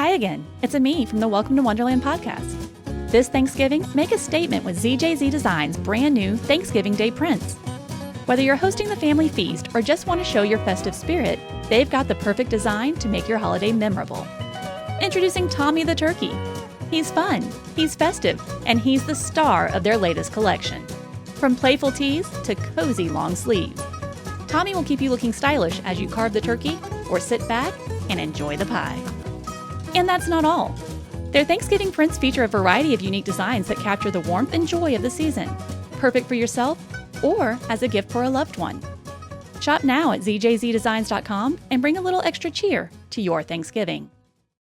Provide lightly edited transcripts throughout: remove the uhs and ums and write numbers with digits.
Hi again, it's me from the Welcome to Wonderland podcast. This Thanksgiving, make a statement with ZJZ Design's brand new Thanksgiving Day prints. Whether you're hosting the family feast or just want to show your festive spirit, they've got the perfect design to make your holiday memorable. Introducing Tommy the Turkey. He's fun, he's festive, and he's the star of their latest collection. From playful tees to cozy long sleeves, Tommy will keep you looking stylish as you carve the turkey or sit back and enjoy the pie. And that's not all. Their Thanksgiving prints feature a variety of unique designs that capture the warmth and joy of the season, perfect for yourself or as a gift for a loved one. Shop now at zjzdesigns.com and bring a little extra cheer to your Thanksgiving.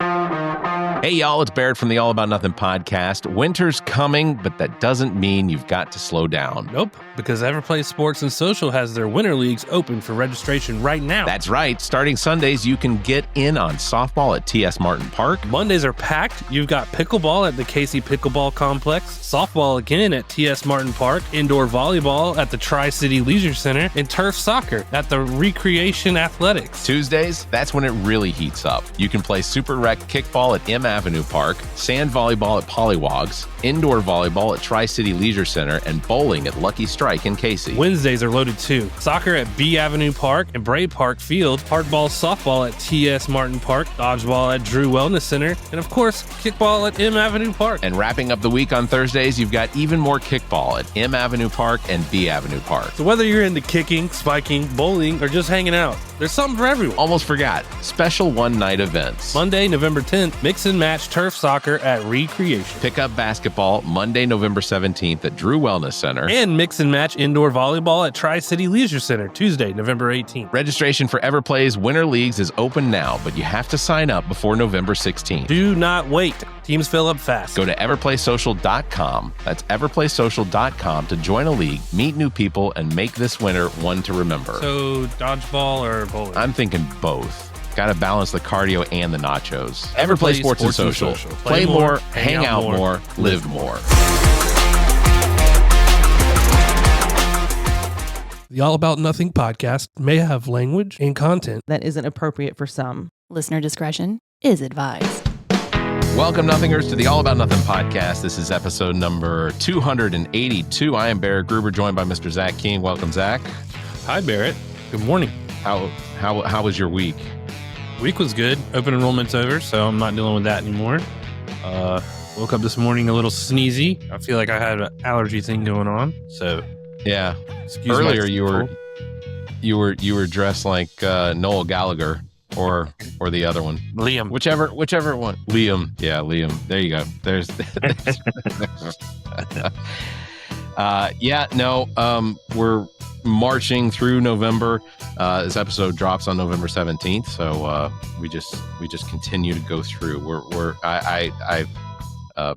Hey, y'all, it's Barrett from the All About Nothing podcast. Winter's coming, but that doesn't mean you've got to slow down. Nope, because Everplay Sports and Social has their winter leagues open for registration right now. That's right. Starting Sundays, you can get in on softball at T.S. Martin Park. Mondays are packed. You've got pickleball at the Casey Pickleball Complex, softball again at T.S. Martin Park, indoor volleyball at the Tri-City Leisure Center, and turf soccer at the Recreation Athletics. Tuesdays, that's when it really heats up. You can play Super Rec kickball at M Avenue Park, sand volleyball at Pollywogs, indoor volleyball at Tri-City Leisure Center, and bowling at Lucky Strike in Casey. Wednesdays are loaded too. Soccer at B Avenue Park and Bray Park Field, hardball softball at T.S. Martin Park, dodgeball at Drew Wellness Center, and of course, kickball at M Avenue Park. And wrapping up the week on Thursdays, you've got even more kickball at M Avenue Park and B Avenue Park. So whether you're into kicking, spiking, bowling, or just hanging out, there's something for everyone. Almost forgot. Special one-night events. Monday, November 10th, mix and match turf soccer at Recreation. Pick up basketball Monday, November 17th at Drew Wellness Center. And mix and match indoor volleyball at Tri-City Leisure Center, Tuesday, November 18th. Registration for Everplay's Winter Leagues is open now, but you have to sign up before November 16th. Do not wait. Teams fill up fast. Go to everplaysocial.com. That's everplaysocial.com to join a league, meet new people, and make this winter one to remember. So, dodgeball or bowling? I'm thinking both. Got to balance the cardio and the nachos. Everplay Sports and Social. Play more, hang out more, live more. The All About Nothing podcast may have language and content that isn't appropriate for some. Listener discretion is advised. Welcome, Nothingers, to the All About Nothing podcast. This is episode number 282. I am Barrett Gruber, joined by Mr. Zach King. Welcome, Zach. Hi, Barrett. Good morning. How was your week? Week was good. Open enrollment's over, so I'm not dealing with that anymore. Woke up this morning a little sneezy. I feel like I had an allergy thing going on. So yeah. Earlier you were dressed like Noel Gallagher or the other one, Liam. Whichever one. Liam. Yeah, Liam. There you go. There's. We're marching through November. This episode drops on November 17th, so we just continue to go through.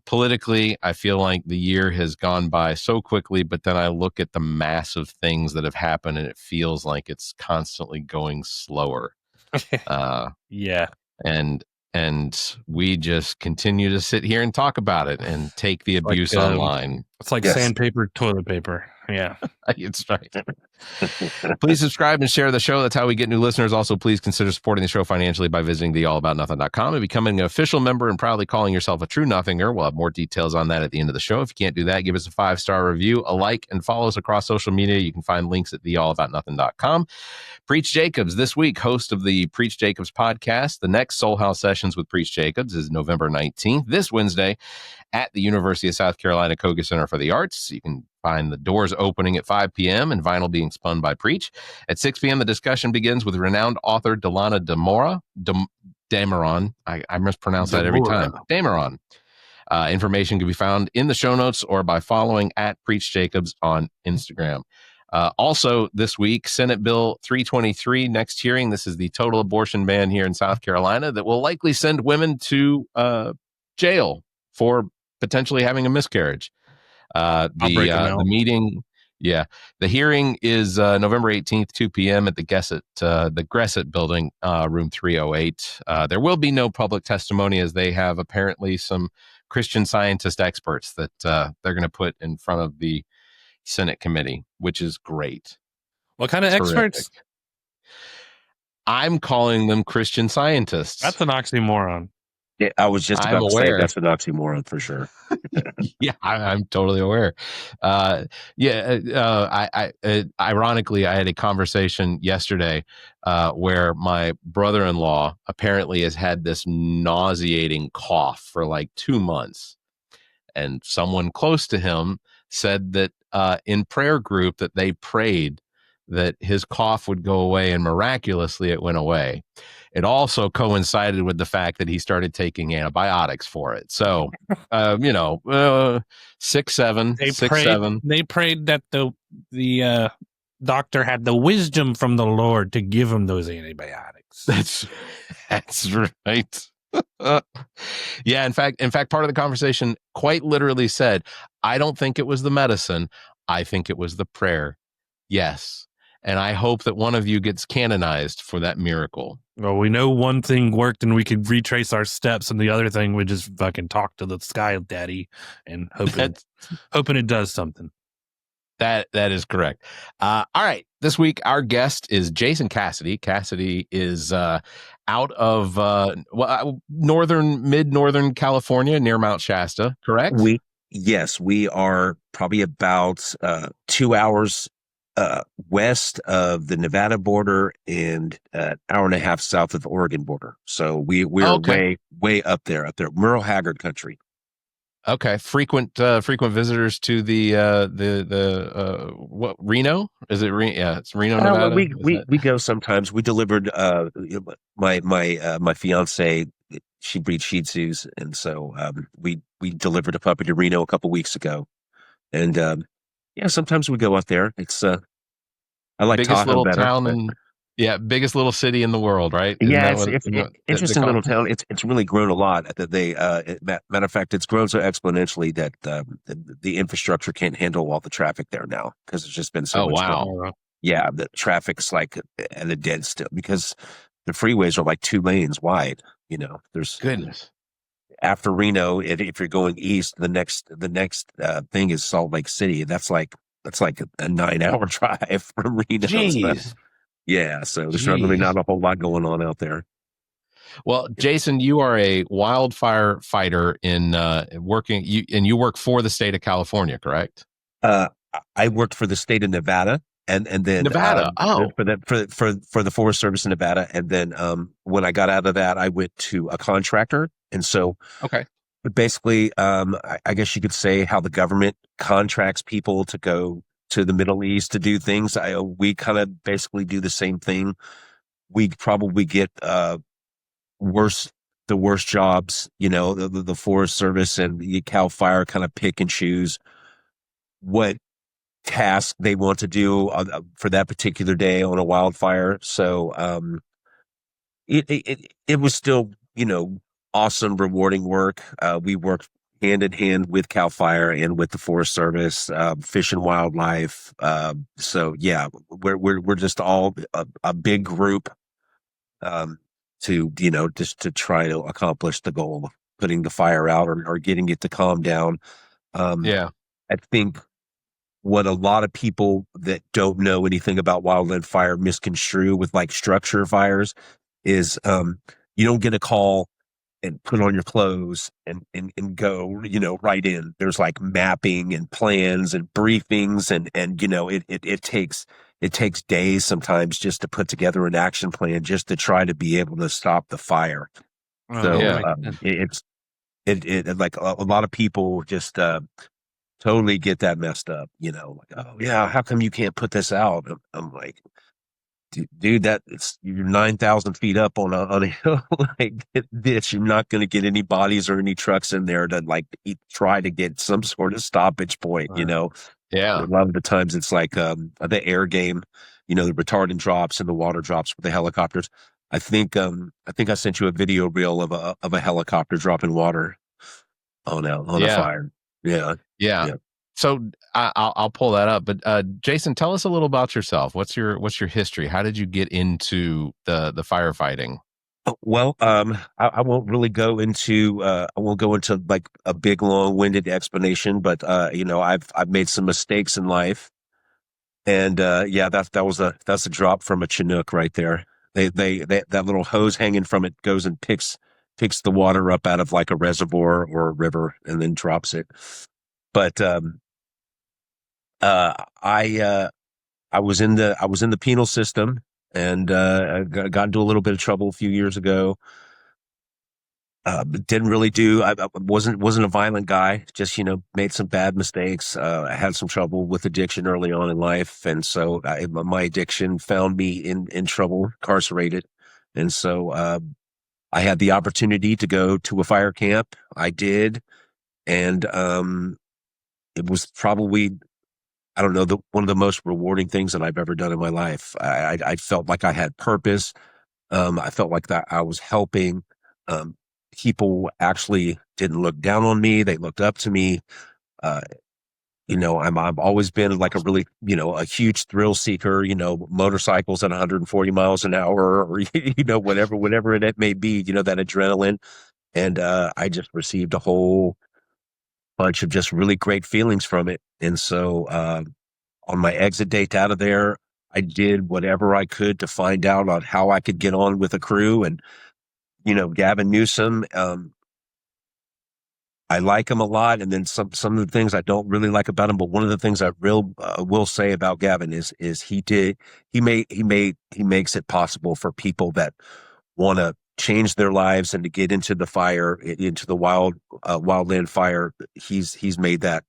Politically, I feel like the year has gone by so quickly, but then I look at the massive things that have happened, and it feels like it's constantly going slower. Yeah, and we just continue to sit here and talk about it and take the abuse online. It's like sandpaper, toilet paper. Yeah, it's right. Please subscribe and share the show. That's how we get new listeners. Also, please consider supporting the show financially by visiting theallaboutnothing.com and becoming an official member and proudly calling yourself a true nothinger. We'll have more details on that at the end of the show. If you can't do that, give us a 5-star review, a like, and follow us across social media. You can find links at theallaboutnothing.com. Preach Jacobs this week, host of the Preach Jacobs podcast. The next SoulHAUS Sessions with Preach Jacobs is November 19th, this Wednesday, at the University of South Carolina Koger Center for the Arts. You can find the doors opening at 5 p.m. and vinyl being spun by Preach. At 6 p.m., the discussion begins with renowned author DéLana Dameron. I mispronounce that every time. Dameron. Information can be found in the show notes or by following at Preach Jacobs on Instagram. Also this week, Senate Bill 323, next hearing. This is the total abortion ban here in South Carolina that will likely send women to jail for potentially having a miscarriage. The meeting, the hearing is November 18th, 2 p.m. at the Gresset building, room 308. There will be no public testimony, as they have apparently some Christian Scientist experts that they're going to put in front of the Senate committee, which is great. What kind of experts? I'm calling them Christian Scientists. That's an oxymoron. Yeah, I was just I'm about to say aware. that's an oxymoron for sure. Yeah, I'm totally aware. Ironically, I had a conversation yesterday where my brother-in-law apparently has had this nauseating cough for like 2 months, and someone close to him said that in prayer group that they prayed that his cough would go away, and miraculously it went away. It also coincided with the fact that he started taking antibiotics for it. So, 6'7", They 6'7". They prayed that the doctor had the wisdom from the Lord to give him those antibiotics. That's right. Yeah, in fact, part of the conversation quite literally said, "I don't think it was the medicine. I think it was the prayer." Yes. And I hope that one of you gets canonized for that miracle. Well, we know one thing worked and we could retrace our steps, and the other thing we just fucking talk to the sky daddy and hoping it does something. That is correct. All right. This week, our guest is Jason Cassidy. Cassady is out of mid-northern California near Mount Shasta, correct? Yes, we are probably about 2 hours west of the Nevada border and an hour and a half south of the Oregon border. So we're way up there, Merle Haggard country. Okay, frequent visitors to the what, Reno? Is it Reno? Yeah, it's Reno, Nevada. We go sometimes. We delivered my fiance. She breeds Shih Tzus, and so we delivered a puppy to Reno a couple weeks ago, and sometimes we go out there. It's I like biggest Tahoe little better, town biggest little city in the world, right? It's interesting little town. It's really grown a lot. That matter of fact, it's grown so exponentially that the infrastructure can't handle all the traffic there now because it's just been so much. Wow. Yeah, the traffic's like at a dead still because the freeways are like 2 lanes wide. There's goodness. After Reno, if you're going east, the next thing is Salt Lake City. That's like a 9-hour drive from Reno. Jeez. Yeah, so there's really not a whole lot going on out there. Well, Jason, you are a wildfire fighter in you work for the state of California, correct? I worked for the state of Nevada, and then Nevada. For the Forest Service in Nevada, and then when I got out of that, I went to a contractor, and so basically, I guess you could say how the government contracts people to go to the Middle East to do things. We kind of basically do the same thing. We probably get the worst jobs, the Forest Service and the Cal Fire kind of pick and choose what task they want to do for that particular day on a wildfire. So it was still, awesome, rewarding work. We worked hand in hand with Cal Fire and with the Forest Service, Fish and Wildlife. So yeah, we're just all a big group to just to try to accomplish the goal of putting the fire out or getting it to calm down. I think what a lot of people that don't know anything about wildland fire misconstrue with like structure fires is you don't get a call and put on your clothes and go, right in. There's like mapping and plans and briefings and it takes days sometimes just to put together an action plan just to try to be able to stop the fire. It's like a lot of people just totally get that messed up, like, oh yeah, how come you can't put this out? I'm like, dude, you're 9,000 feet up on a hill like this. You're not going to get any bodies or any trucks in there to like try to get some sort of stoppage point, Yeah. A lot of the times it's like the air game, the retardant drops and the water drops with the helicopters. I think I sent you a video reel of a helicopter dropping water on a fire. Yeah. So I'll pull that up. But Jason, tell us a little about yourself. What's your history? How did you get into the firefighting? Well, I won't really go into like a big long-winded explanation, but I've made some mistakes in life, and that's a drop from a Chinook right there. They that little hose hanging from it goes and picks picks the water up out of like a reservoir or a river and then drops it. But I was in the penal system, and I got into a little bit of trouble a few years ago. Didn't really do. I wasn't a violent guy. Just made some bad mistakes. I had some trouble with addiction early on in life, and so my addiction found me in trouble, incarcerated, and so I had the opportunity to go to a fire camp. I did, and it was probably, I don't know, one of the most rewarding things that I've ever done in my life. I felt like I had purpose. I felt like that I was helping. People actually didn't look down on me. They looked up to me. I've always been like a really, a huge thrill seeker, motorcycles at 140 miles an hour or, whatever it may be, that adrenaline. And I just received a whole bunch of just really great feelings from it. And so on my exit date out of there, I did whatever I could to find out on how I could get on with a crew. And Gavin Newsom, I like him a lot, and then some of the things I don't really like about him. But one of the things I will say about Gavin is he makes it possible for people that want to change their lives and to get into the fire, into the wildland fire. He's made that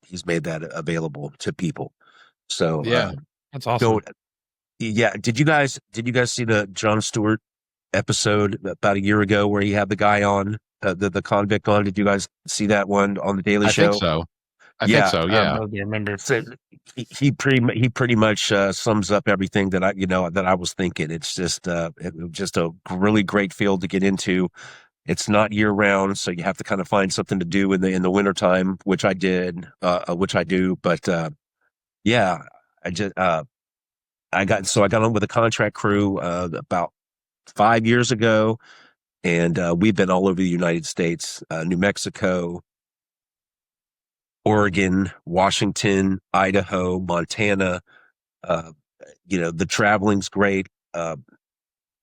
available to people. So yeah, that's awesome. Did you guys see the Jon Stewart episode about a year ago where he had the guy on, the convict on? Did you guys see that one on the Daily Show? I think so. Yeah. I remember. So he pretty much sums up everything that I was thinking. It's just just a really great field to get into. It's not year round, so you have to kind of find something to do in the wintertime, which I did, which I do. But I got on with a contract crew about 5 years ago, and we've been all over the United States, New Mexico, Oregon, Washington, Idaho, Montana. The traveling's great.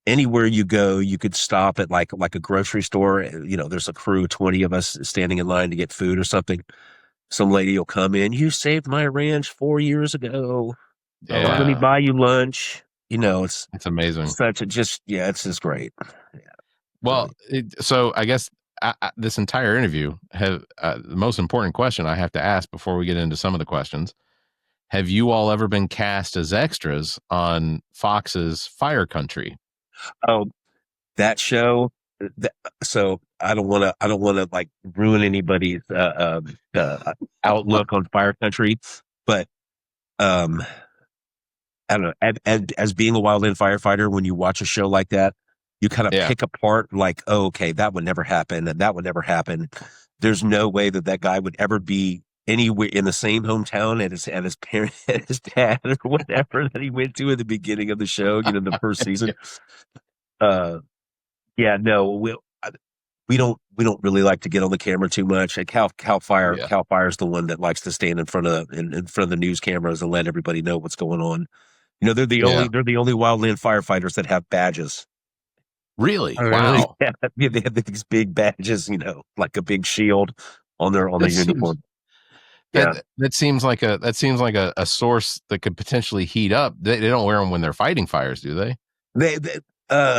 Anywhere you go, you could stop at like a grocery store. There's a crew, 20 of us standing in line to get food or something. Some lady will come in. You saved my ranch 4 years ago. Yeah. Let me buy you lunch. It's amazing. It's just great. Yeah. Well, so I guess this entire interview the most important question I have to ask before we get into some of the questions. Have you all ever been cast as extras on Fox's Fire Country? Oh, that show. So I don't want to like ruin anybody's outlook on Fire Country, but I don't know. As being a wildland firefighter, when you watch a show like that, you kind of pick apart like, oh, okay, that would never happen, and that would never happen. There's no way that guy would ever be anywhere in the same hometown at his parent, at his dad, or whatever that he went to at the beginning of the show. The first season. We don't really like to get on the camera too much. Like Cal Fire's the one that likes to stand in front of the news cameras and let everybody know what's going on. They're the only wildland firefighters that have badges. Really? Oh, wow. Yeah, they have these big badges, like a big shield on their uniform. That seems like a source that could potentially heat up. They don't wear them when they're fighting fires, do they?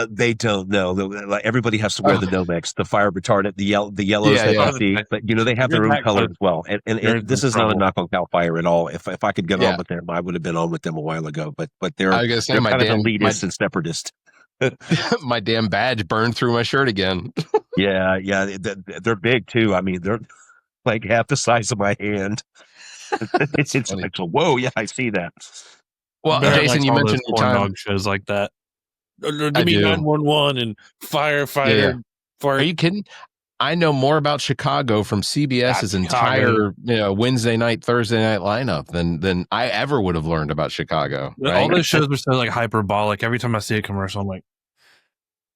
They don't know. Like everybody has to wear the Nomex, the fire retardant, the yellows that you see. But they have their own color as well. And this is not a knock on Cal Fire at all. If I could get on with them, I would have been on with them a while ago. But they're kind of elitist and separatist. My damn badge burned through my shirt again. Yeah, they're big too. I mean, they're like half the size of my hand. It's like, whoa, yeah, I see that. Well, Jason, you mentioned corn dog shows like that. Give me 911 and Firefighter. Yeah. Are you kidding? I know more about Chicago from CBS's entire Wednesday night, Thursday night lineup than I ever would have learned about Chicago. Right? All those shows were so like hyperbolic. Every time I see a commercial, I'm like,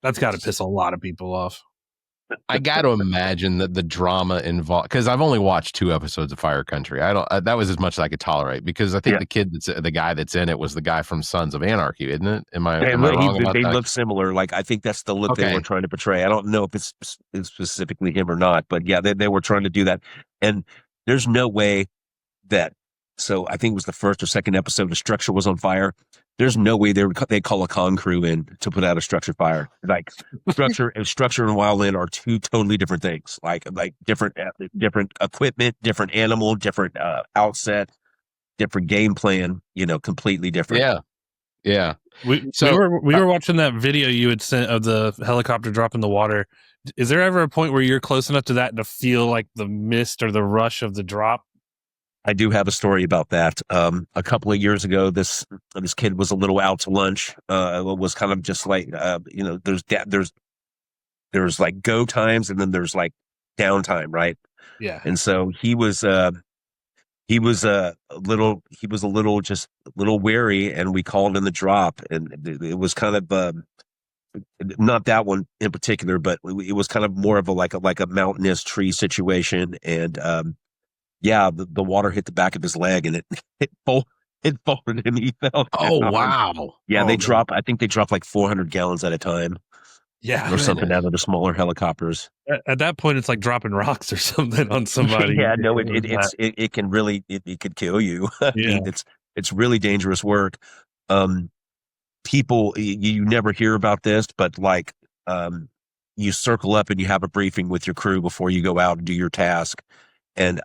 that's got to piss a lot of people off. I got to imagine that the drama involved, because I've only watched 2 episodes of Fire Country. I don't. That was as much as I could tolerate, because I think the guy that's in it was the guy from Sons of Anarchy, isn't it? Am I wrong about they that? look similar. Like, I think that's the look they were trying to portray. I don't know if it's specifically him or not, but yeah, they were trying to do that. And there's no way that. So I think it was the first or second episode. The structure was on fire. There's no way they call a con crew in to put out a structure fire. Like, structure and wildland are 2 totally different things. Like different equipment, different animal, different outset, different game plan. Completely different. Yeah. We were watching that video you had sent of the helicopter drop in the water. Is there ever a point where you're close enough to that to feel like the mist or the rush of the drop? I do have a story about that. A couple of years ago, this kid was a little out to lunch. It was kind of just like, there's like go times, and then there's like downtime, right? Yeah. And so he was a little wary, and we called in the drop, and it was kind of not that one in particular, but it was kind of more of a mountainous tree situation, and the water hit the back of his leg, and it folded him. He fell down. Oh, wow. Yeah, I think they drop like 400 gallons at a time. Yeah. Or something out of the smaller helicopters. At that point, it's like dropping rocks or something on somebody. Yeah, no, it can really, it could kill you. I mean, it's really dangerous work. People, you never hear about this, but like, you circle up and you have a briefing with your crew before you go out and do your task. And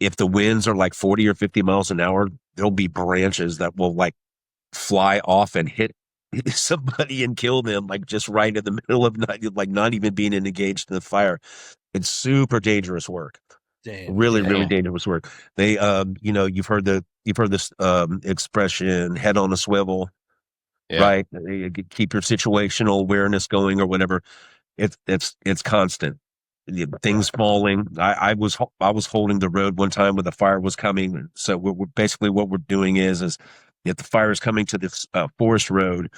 if the winds are like 40 or 50 miles an hour, there'll be branches that will like fly off and hit somebody and kill them, like just right in the middle of night, like not even being engaged in the fire. It's super dangerous work. Damn. Really dangerous work. They, you've heard this expression, head on a swivel, right? Keep your situational awareness going or whatever. It's constant. Things falling. I was holding the road one time when the fire was coming. So we're basically what we're doing is if the fire is coming to this forest road,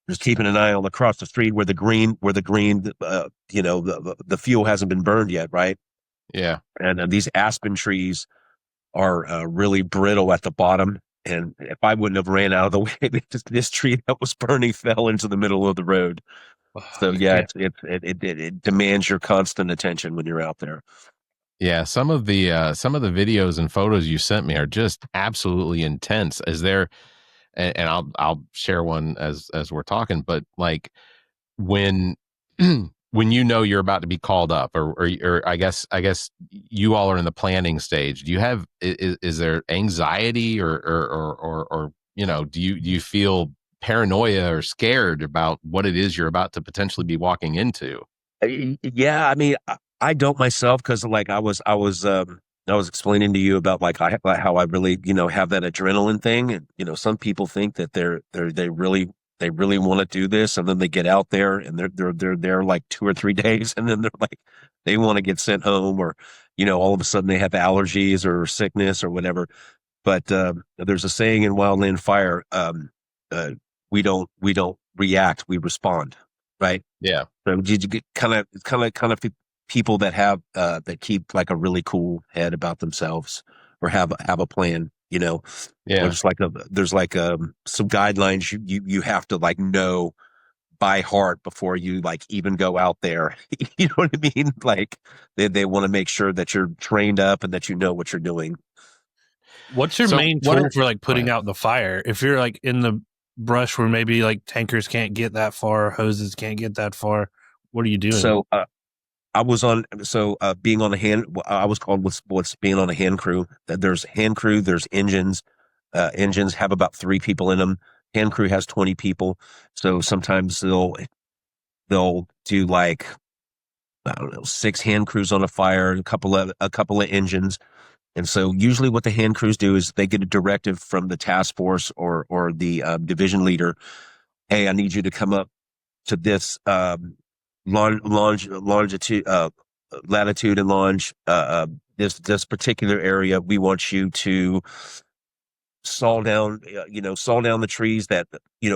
just keeping an eye on across the street where the green, the fuel hasn't been burned yet, right? Yeah. And these aspen trees are really brittle at the bottom. And if I wouldn't have ran out of the way, this tree that was burning fell into the middle of the road. So yeah, it demands your constant attention when you're out there. Yeah, some of the videos and photos you sent me are just absolutely intense. Is there, and I'll share one as we're talking, but like when you're about to be called up, or I guess you all are in the planning stage. Do you have is there anxiety or do you feel paranoia or scared about what it is you're about to potentially be walking into? Yeah, I mean, I don't myself, because like I was explaining to you about like how I really have that adrenaline thing, and some people think that they really want to do this, and then they get out there and they're there like 2 or 3 days, and then they're like they want to get sent home, or all of a sudden they have allergies or sickness or whatever. But there's a saying in wildland fire. We don't react, we respond, right? Yeah. So you get kind of people that have that keep like a really cool head about themselves, or have a plan, Yeah. Or just like there's like some guidelines you have to like know by heart before you like even go out there. You know what I mean? Like they want to make sure that you're trained up and that you know what you're doing. What's your main tool for like putting out the fire? If you're like in the brush where maybe like tankers can't get that far, hoses can't get that far, what are you doing? So I was on being on a hand. I was called what's being on a hand crew. There's hand crew. There's engines. Engines have about 3 people in them. Hand crew has 20 people. So sometimes they'll do like, I don't know, 6 hand crews on a fire, a couple of engines. And so usually what the hand crews do is they get a directive from the task force or the division leader. Hey, I need you to come up to this latitude and longe, this particular area. We want you to saw down the trees that,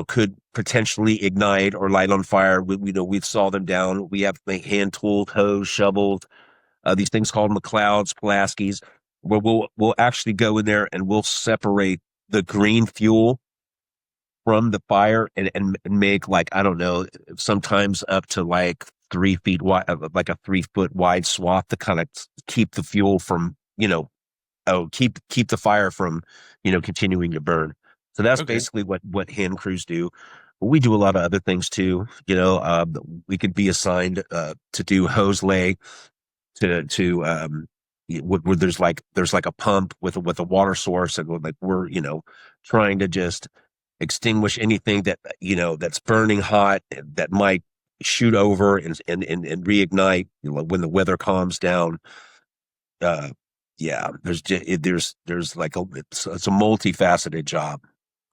could potentially ignite or light on fire. We've saw them down. We have the hand tooled, hose, shovels, these things called McLeods, Pulaskis, where we'll actually go in there and we'll separate the green fuel from the fire and make, like, I don't know, sometimes up to like 3 feet wide, like a 3-foot wide swath to kind of keep the fuel from, keep the fire from, continuing to burn. So that's basically what hand crews do. But we do a lot of other things too. We could be assigned to do hose lay, where there's like a pump with a water source, and like we're trying to just extinguish anything that that's burning hot that might shoot over and reignite when the weather calms down. There's like it's a multifaceted job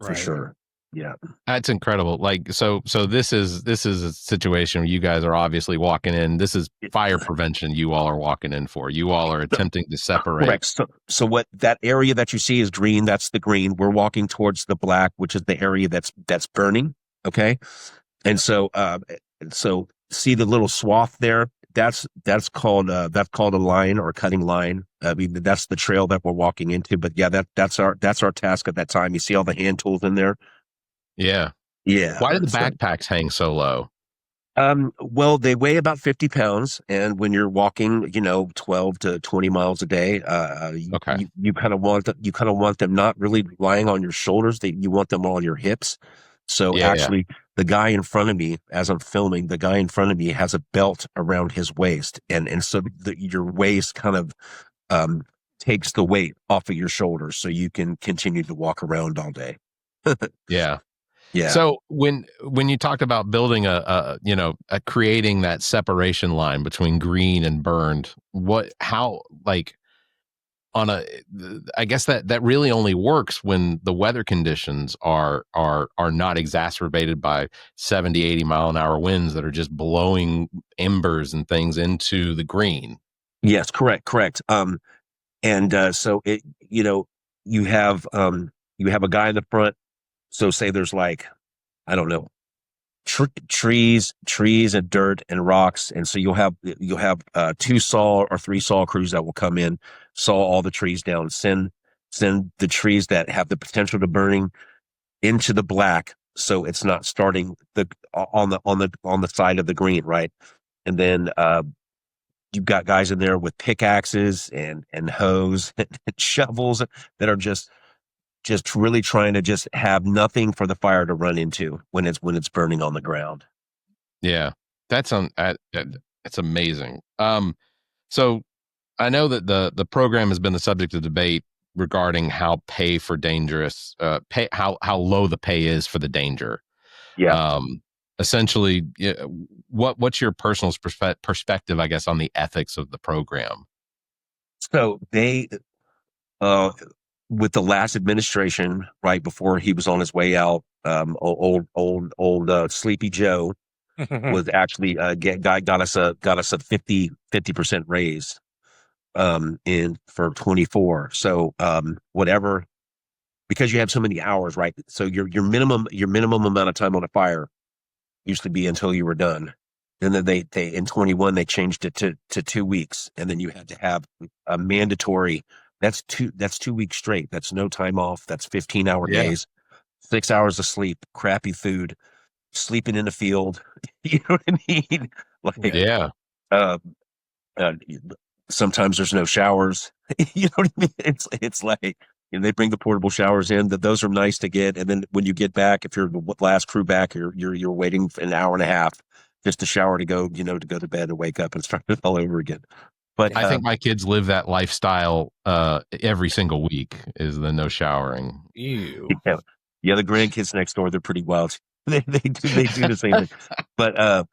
for sure. Yeah, that's incredible. Like, so this is a situation where you guys are obviously walking in. This is fire prevention. You all are walking in for. You all are attempting to separate. Correct. So what that area that you see is green. That's the green. We're walking towards the black, which is the area that's burning. Okay, and so see the little swath there. That's called a line or cutting line. I mean, that's the trail that we're walking into. But yeah, that's our task at that time. You see all the hand tools in there. Yeah. Yeah. Why do the backpacks hang so low? Well, they weigh about 50 pounds. And when you're walking, 12 to 20 miles a day, you kind of want them not really lying on your shoulders. You want them on your hips. So the guy in front of me, as I'm filming, has a belt around his waist. And so your waist kind of, takes the weight off of your shoulders so you can continue to walk around all day. Yeah. Yeah. So when you talked about building creating that separation line between green and burned, I guess that really only works when the weather conditions are not exacerbated by 70, 80 mile an hour winds that are just blowing embers and things into the green. Yes, correct. So you have a guy in the front. So say there's like, I don't know, trees and dirt and rocks. And so you'll have 2 saw or 3 saw crews that will come in, saw all the trees down, send the trees that have the potential to burning into the black. So it's not starting on the side of the green. Right. And then, you've got guys in there with pickaxes and hose and shovels that are just really trying to just have nothing for the fire to run into when it's burning on the ground. Yeah, that's amazing. So I know that the program has been the subject of debate regarding how how low the pay is for the danger. Yeah. Essentially, what's your personal perspective, I guess, on the ethics of the program? So they, with the last administration, right before he was on his way out, old Sleepy Joe was actually got us a 50% raise in for 24. So whatever, because you have so many hours, right? So your minimum amount of time on a fire used to be until you were done. And then they in 21 they changed it to 2 weeks, and then you had to have a mandatory. That's 2 weeks straight. That's no time off. That's 15-hour days, 6 hours of sleep, crappy food, sleeping in the field. You know what I mean? Sometimes there's no showers. You know what I mean? It's like, they bring the portable showers in. Those are nice to get, and then when you get back, if you're the last crew back, you're waiting for an hour and a half just to shower to go to bed and wake up and start it all over again. But I think my kids live that lifestyle every single week, is the no showering. Ew. Yeah, the grandkids next door, they're pretty wild. They do the same thing. But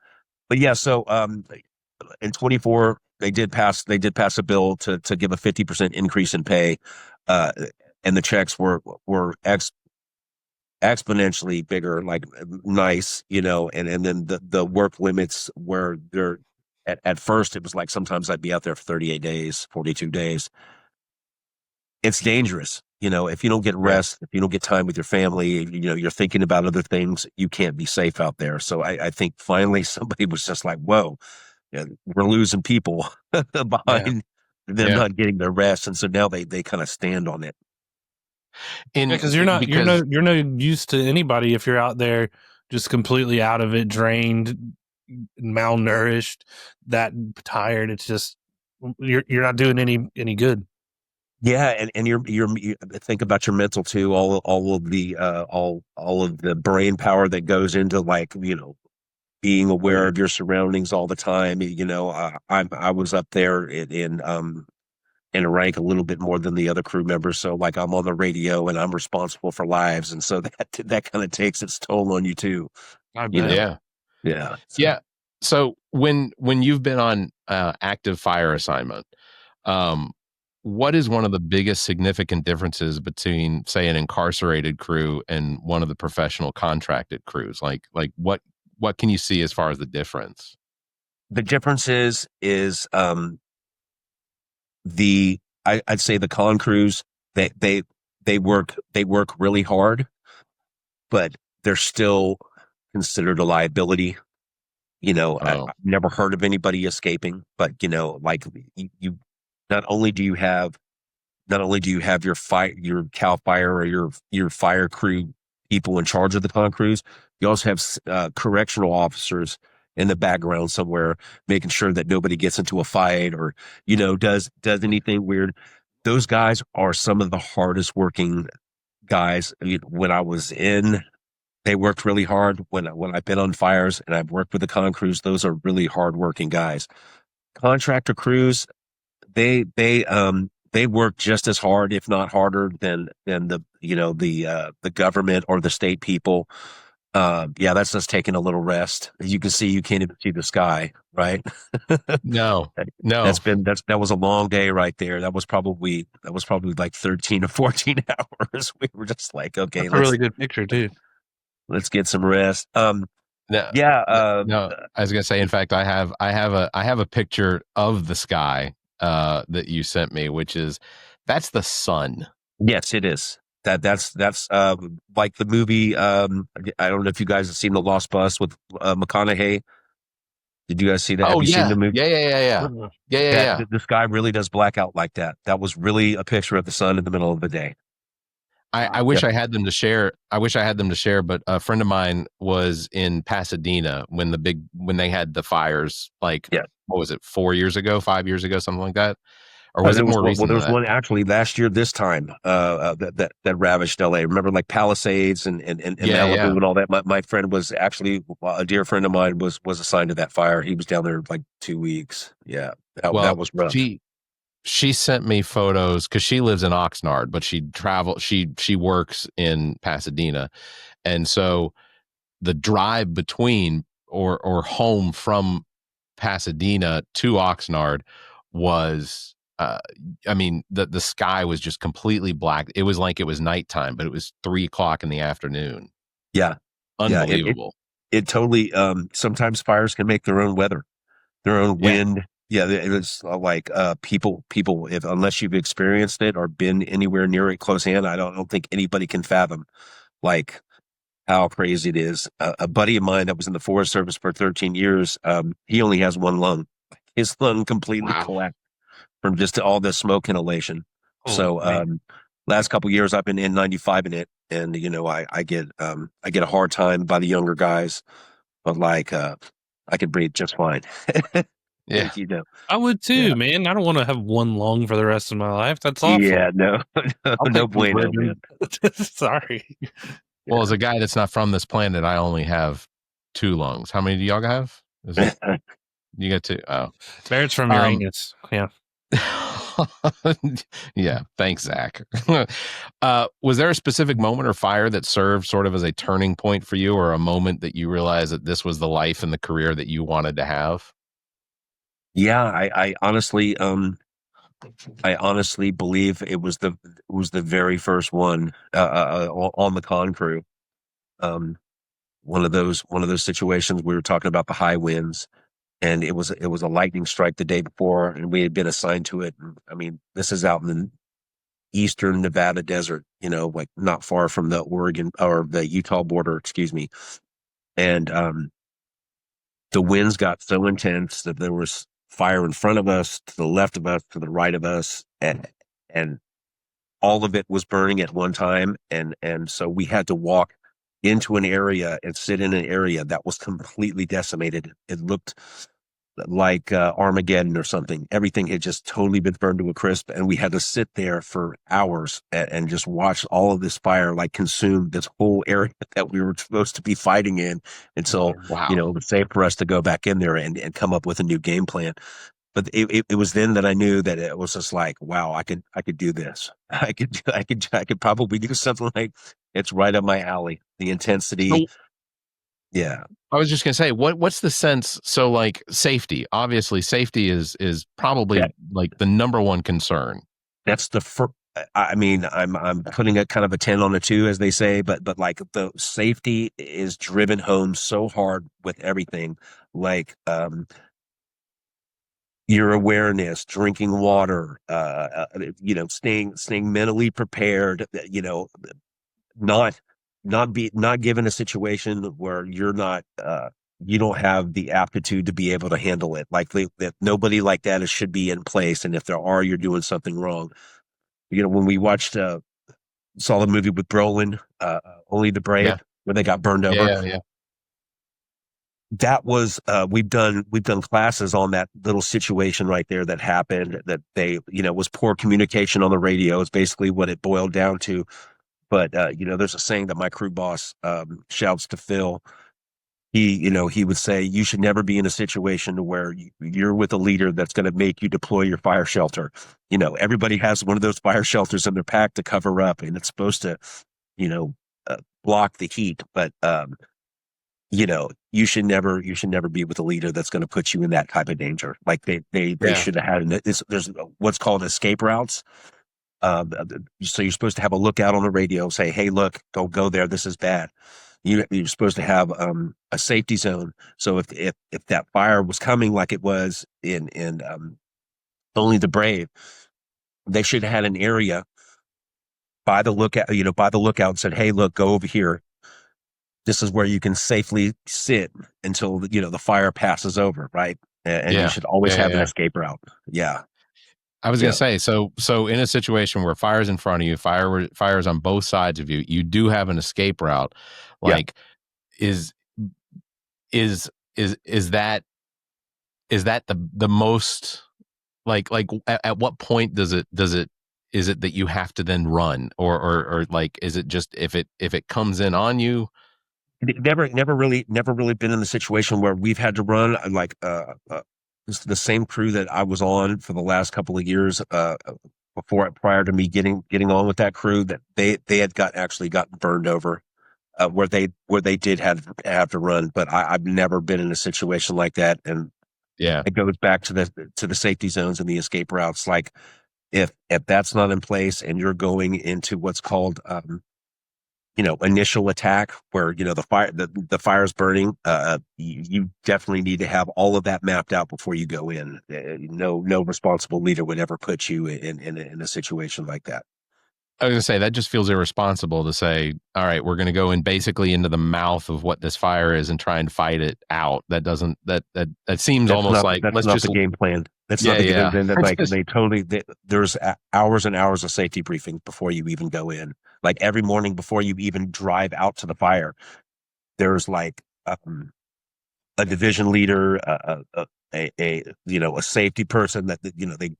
yeah, so in 24 they did pass a bill to give a 50% increase in pay, and the checks were exponentially bigger, like nice, and then the work limits were there. At first, it was like sometimes I'd be out there for 38 days, 42 days. it's dangerous. If you don't get rest, if you don't get time with your family, you're thinking about other things, you can't be safe out there. So I think finally somebody was just like, whoa, we're losing people behind them not getting their rest. And so now they kind of stand on it. Because you're not used to anybody if you're out there just completely out of it, drained, malnourished, that tired. It's just you're not doing any good. Yeah, and you think about your mental too. All of the brain power that goes into being aware of your surroundings all the time. I was up there in a rank a little bit more than the other crew members. So I'm on the radio and I'm responsible for lives. And so that kind of takes its toll on you too. I bet. Yeah. Yeah. So when you've been on active fire assignment, what is one of the biggest significant differences between, say, an incarcerated crew and one of the professional contracted crews? Like what can you see as far as the difference? The difference is I'd say the con crews, they work really hard, but they're still considered a liability. I've never heard of anybody escaping, but you not only do you have your CAL FIRE or your fire crew people in charge of the con crews, you also have correctional officers in the background somewhere, making sure that nobody gets into a fight or, does anything weird. Those guys are some of the hardest working guys. When I was in, they worked really hard. When I've been on fires and I've worked with the con crews, those are really hard working guys. Contractor crews, they work just as hard, if not harder than the government or the state people. That's just taking a little rest. As you can see, you can't even see the sky, right? No. That was a long day right there. That was probably like 13 or 14 hours. We were just like, okay, that's a really good picture too. Let's get some rest. No, I was gonna say, in fact, I have a picture of the sky that you sent me, that's the sun. Yes, it is. That's like the movie. I don't know if you guys have seen The Lost Bus with McConaughey. Did you guys see that? Oh, have you seen the movie? Yeah. The sky really does black out like that. That was really a picture of the sun in the middle of the day. I wish I had them to share. But a friend of mine was in Pasadena when they had the fires. What was it? 4 years ago, 5 years ago, something like that. Or was it more recent? Well, there was one actually last year this time that ravaged LA. Remember, like Palisades and Malibu and all that. My friend was actually a dear friend of mine was assigned to that fire. He was down there like 2 weeks. Yeah, that was rough. She sent me photos because she lives in Oxnard, but she works in Pasadena, and so the drive between or home from Pasadena to Oxnard was. The sky was just completely black. It was like it was nighttime, but it was 3 o'clock in the afternoon. Yeah. Unbelievable. It totally, sometimes fires can make their own weather, their own wind. Yeah. It's like, people, unless you've experienced it or been anywhere near it close hand, I don't think anybody can fathom like how crazy it is. A buddy of mine that was in the Forest Service for 13 years, he only has one lung. His lung completely collapsed from just all the smoke inhalation. Last couple of years I've been N95 in it, and I get a hard time by the younger guys, but I can breathe just fine. Yeah, I would too, man. I don't want to have one lung for the rest of my life. That's awful. Yeah, no bueno, man. Sorry. Well, as a guy that's not from this planet, I only have 2 lungs. How many do y'all have? You got 2. Oh, Barrett's from Uranus. Yeah. Yeah, thanks, Zach. Was there a specific moment or fire that served sort of as a turning point for you, or a moment that you realized that this was the life and the career that you wanted to have? Yeah, I honestly believe it was the very first one on the con crew. One of those situations we were talking about the high winds. And it was a lightning strike the day before, and we had been assigned to it. I mean, this is out in eastern Nevada desert, like not far from the Oregon or the Utah border, excuse me. And the winds got so intense that there was fire in front of us, to the left of us, to the right of us, and all of it was burning at one time. And so we had to walk into an area and sit in an area that was completely decimated. It looked like Armageddon or something. Everything had just totally been burned to a crisp, and we had to sit there for hours and just watch all of this fire like consume this whole area that we were supposed to be fighting in until it was safe for us to go back in there and come up with a new game plan. But it was then that I knew that it was just like, wow, I could do this. I could probably do something like it's right up my alley. The intensity. Yeah. I was just going to say, what's the sense? So like safety, obviously safety is probably like the number one concern. That's the first. I mean, I'm putting a kind of a 10 on a 2, as they say, but like the safety is driven home so hard with everything, like, your awareness, drinking water, staying mentally prepared, not given a situation where you're not, you don't have the aptitude to be able to handle it. Like that nobody like that should be in place. And if there are, you're doing something wrong. When we watched, saw the movie with Brolin, Only the Brave, where they got burned over. Yeah. That was, we've done classes on that little situation right there that happened, that they, was poor communication on the radio is basically what it boiled down to. But, there's a saying that my crew boss, shouts to Phil. He would say, you should never be in a situation where you're with a leader that's going to make you deploy your fire shelter. Everybody has one of those fire shelters in their pack to cover up, and it's supposed to, block the heat. But, you should never be with a leader that's going to put you in that type of danger. Like they should have had, there's what's called escape routes. So you're supposed to have a lookout on the radio, say, hey, look, don't go there. This is bad. You're supposed to have a safety zone. So if that fire was coming like it was in Only the Brave, they should have had an area by the lookout, and said, hey, look, go over here. This is where you can safely sit until the fire passes over, right? And you should always have an escape route. Yeah. I was going to say, so in a situation where fire's in front of you, fire's on both sides of you, you do have an escape route. Like, is that the most, like at what point is it that you have to then run, or like, is it just if it comes in on you? Never really been in the situation where we've had to run. Like, the same crew that I was on for the last couple of years, prior to me getting on with that crew, that they had actually gotten burned over, where they did have to run. But I've never been in a situation like that. And it goes back to the safety zones and the escape routes. Like if that's not in place and you're going into what's called, initial attack, where, the fire's burning, you definitely need to have all of that mapped out before you go in. No responsible leader would ever put you in a situation like that. I was gonna say, that just feels irresponsible to say, all right, we're gonna go in basically into the mouth of what this fire is and try and fight it out. That doesn't, that seems that's almost not, like, that's let's not just the game plan. That's not the game plan. Like there's hours and hours of safety briefing before you even go in. Like every morning before you even drive out to the fire, there's like a division leader, a safety person that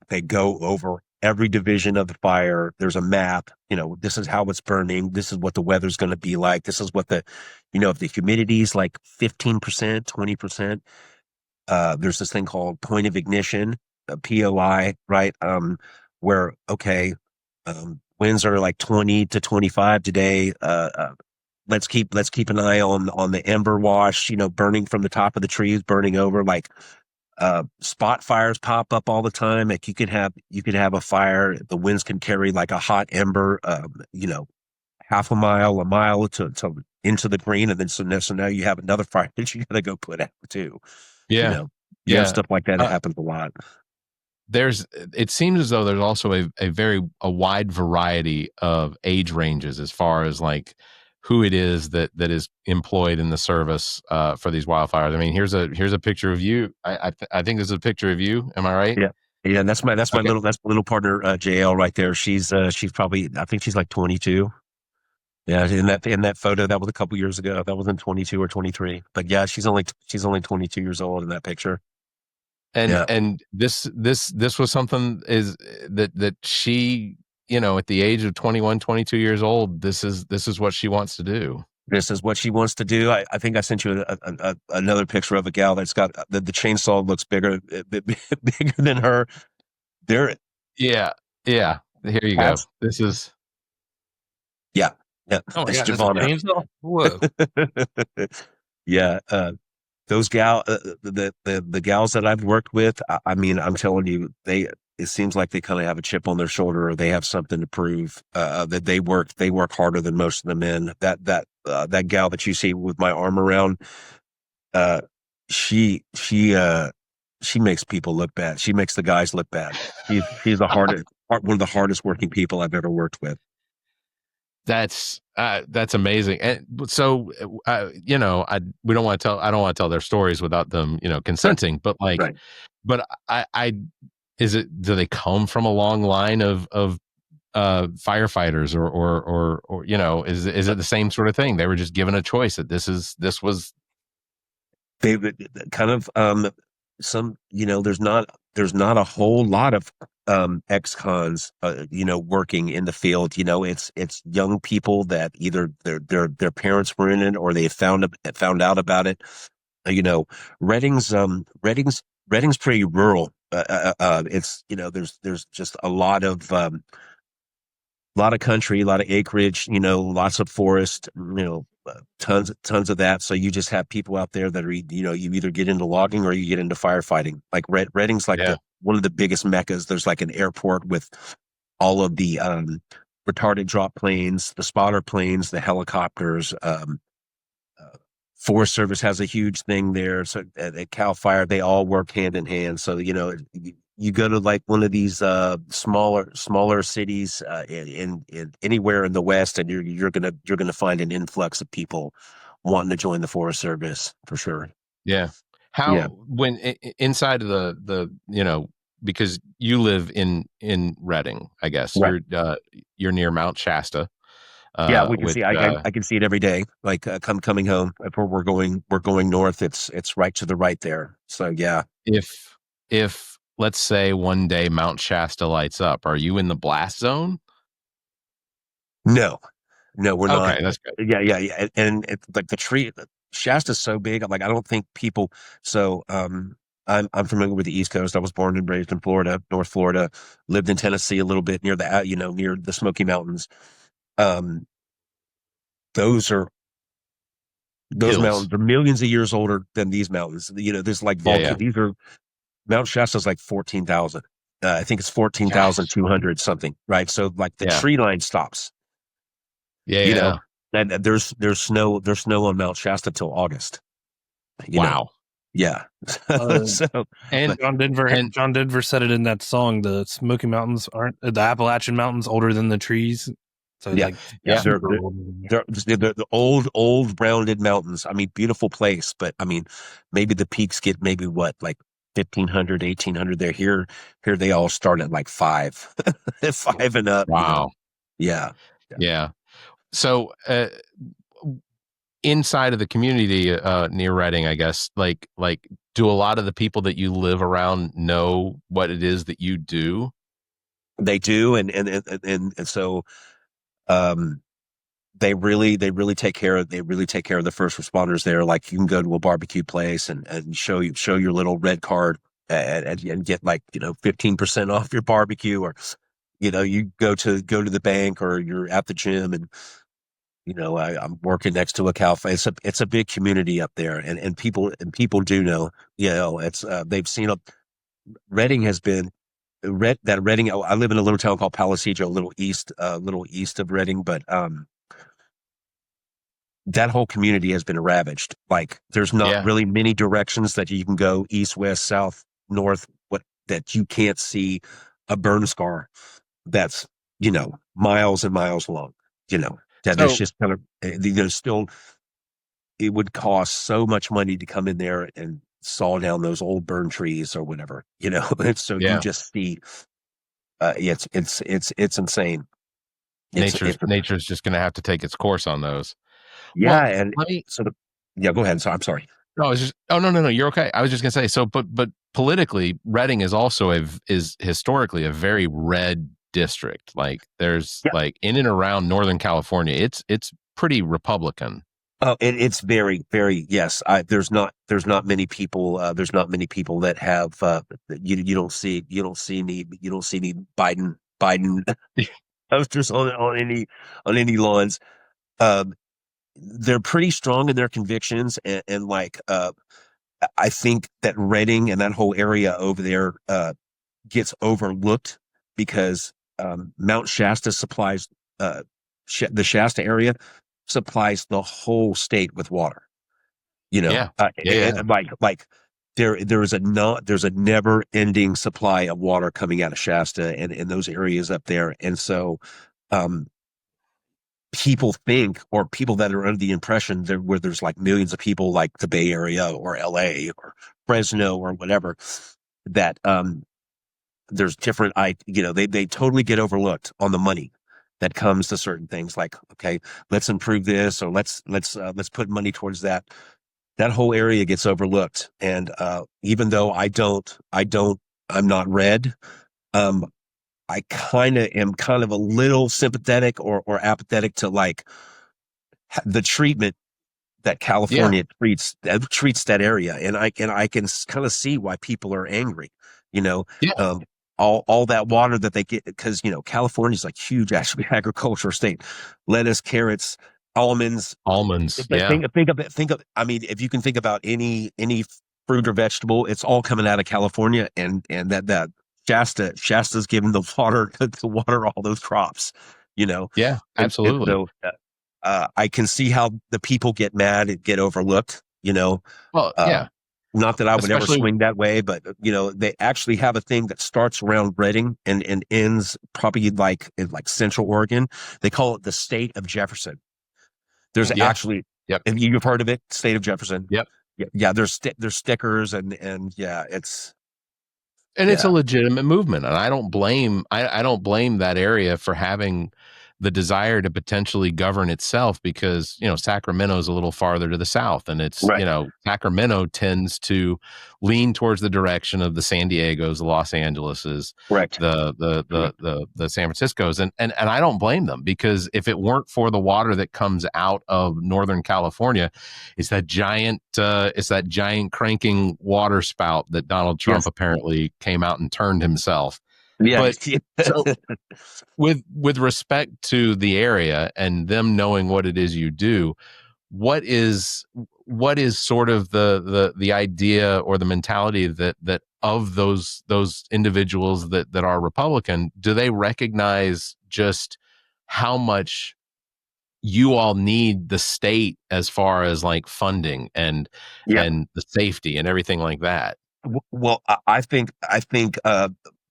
they go over every division of the fire. There's a map. This is how it's burning. This is what the weather's going to be like. This is what if the humidity is like 15%, 20%. There's this thing called point of ignition, POI, right? Where winds are like 20 to 25 today. Let's keep an eye on the ember wash, burning from the top of the trees, burning over. Like spot fires pop up all the time. Like you could have a fire. The winds can carry like a hot ember, half a mile to into the green, and then so now you have another fire that you got to go put out too. Stuff like that happens a lot. it seems as though there's also a wide variety of age ranges as far as like who it is that is employed in the service for these wildfires. I mean, here's a picture of you. I think this is a picture of you. Am I right? Yeah. Yeah, that's my Okay. little partner, JL right there. She's probably, I think she's like 22. Yeah, in that photo, that was a couple years ago. That was in 22 or 23. But yeah, she's only 22 years old in that picture. And this was something is that she, at the age of 21, 22 years old, this is what she wants to do. This is what she wants to do. I think I sent you another picture of a gal that's got the chainsaw looks bigger than her. There. Yeah. Here you go. This is. Yeah. Oh my it's God, chainsaw? Whoa. Yeah. Those the gals that I've worked with, I mean, I'm telling you, it seems like they kind of have a chip on their shoulder, or they have something to prove, that they work harder than most of the men. That gal that you see with my arm around, she makes people look bad. She makes the guys look bad. She's one of the hardest working people I've ever worked with. That's amazing. And so, we don't want to tell, I don't want to tell their stories without them, consenting, but like, Right. But do they come from a long line of firefighters or is it the same sort of thing? They were just given a choice that this was. They kind of, there's not a whole lot of ex-cons working in the field. It's young people that either their parents were in it, or they found out about it. Redding's pretty rural. It's there's just a lot of country, a lot of acreage, lots of forest, tons of that. So you just have people out there that are, you either get into logging or you get into firefighting. Like Redding's like one of the biggest meccas. There's like an airport with all of the retarded drop planes, the spotter planes, the helicopters. Forest Service has a huge thing there. So at Cal Fire, they all work hand in hand. So, you go to like one of these smaller cities in anywhere in the West, and you're gonna find an influx of people wanting to join the Forest Service for sure. Yeah. When inside of the because you live in Redding, I guess. Right. You're near Mount Shasta. Yeah, we can see. I can see it every day. Like coming home, if we're going north, it's right to the right there. So yeah. If let's say one day Mount Shasta lights up, are you in the blast zone? No, we're not. Okay, that's good. Yeah, and it's like Shasta's so big. Like I don't think people. So I'm familiar with the East Coast. I was born and raised in Florida, North Florida. Lived in Tennessee a little bit near the Smoky Mountains. Those hills. Mountains are millions of years older than these mountains. There's like volcanoes. These are Mount Shasta's like 14,000. I think it's 14,200 something, right? So like the tree line stops. Yeah. And there's snow on Mount Shasta till August. Wow. Yeah. And John Denver said it in that song. The Smoky Mountains the Appalachian Mountains older than the trees. So they're the old rounded mountains. I mean, beautiful place, but I mean, maybe the peaks get maybe what, like 1,500, 1,800. They're here they all start at like 5 and up. Wow. Yeah. So inside of the community near Redding, I guess, like do a lot of the people that you live around know what it is that you do? They do, and so they really take care of the first responders there. Like you can go to a barbecue place and show your little red card and get like 15% off your barbecue, or you go to the bank, or you're at the gym, and I'm working next to a Cal. It's a big community up there, and people do know. It's they've seen Redding has been. Redding. I live in a little town called Palisaggio, a little east of Redding, but that whole community has been ravaged. Like there's not really many directions that you can go: east, west, south, north, that you can't see a burn scar that's, miles and miles long, that there's So just kind of, there's still, it would cost so much money to come in there and saw down those old burn trees or whatever, and so you yeah, just see, it's insane. nature's just going to have to take its course on those. Yeah. Well, And let me. so yeah, go ahead. So I'm sorry. No, I was just. Oh, no, you're okay. I was just gonna say. So, but politically, Reading is also is historically a very red district. Like there's Yeah. like in and around Northern California, it's pretty Republican. Oh, and it's very, very, yes. There's not many people. There's not many people that have. You don't see me. You don't see me Biden posters on any lawns. Um, they're pretty strong in their convictions, and like, I think that Reading and that whole area over there gets overlooked because Mount Shasta supplies the Shasta area supplies the whole state with water. Yeah. And like there's a never ending supply of water coming out of Shasta and in those areas up there, and so people think, or people that are under the impression that where there's like millions of people like the Bay Area or LA or Fresno or whatever, that there's different, they totally get overlooked on the money that comes to certain things. Like, okay, let's improve this, or let's put money towards that. That whole area gets overlooked. And even though I'm not red, I am kind of a little sympathetic or apathetic to like the treatment that California treats that area. And I can kind of see why people are angry, Yeah. All that water that they get, because, California's like huge, actually, agricultural state. Lettuce, carrots, almonds. Yeah. Think of, I mean, if you can think about any fruit or vegetable, it's all coming out of California, and that Shasta's giving the water to water all those crops, Yeah, absolutely. And so, I can see how the people get mad and get overlooked, Well, yeah. Not that I would ever Especially- swing that way, but they actually have a thing that starts around Reading and ends probably like in like Central Oregon. They call it the state of Jefferson. There's actually, Yep. If you've heard of it, state of Jefferson. Yep. Yeah. There's stickers and yeah, it's a legitimate movement, and I don't blame that area for having the desire to potentially govern itself, because Sacramento is a little farther to the south, and it's right. Sacramento tends to lean towards the direction of the San Diegos, the Los Angeleses, Correct. the San Franciscos, and I don't blame them, because if it weren't for the water that comes out of Northern California, it's that giant cranking water spout that Donald Trump apparently came out and turned himself. Yeah. But so with respect to the area and them knowing what it is you do, what is sort of the idea or the mentality that of those individuals that are Republican? Do they recognize just how much you all need the state as far as like funding and the safety and everything like that? Well, I think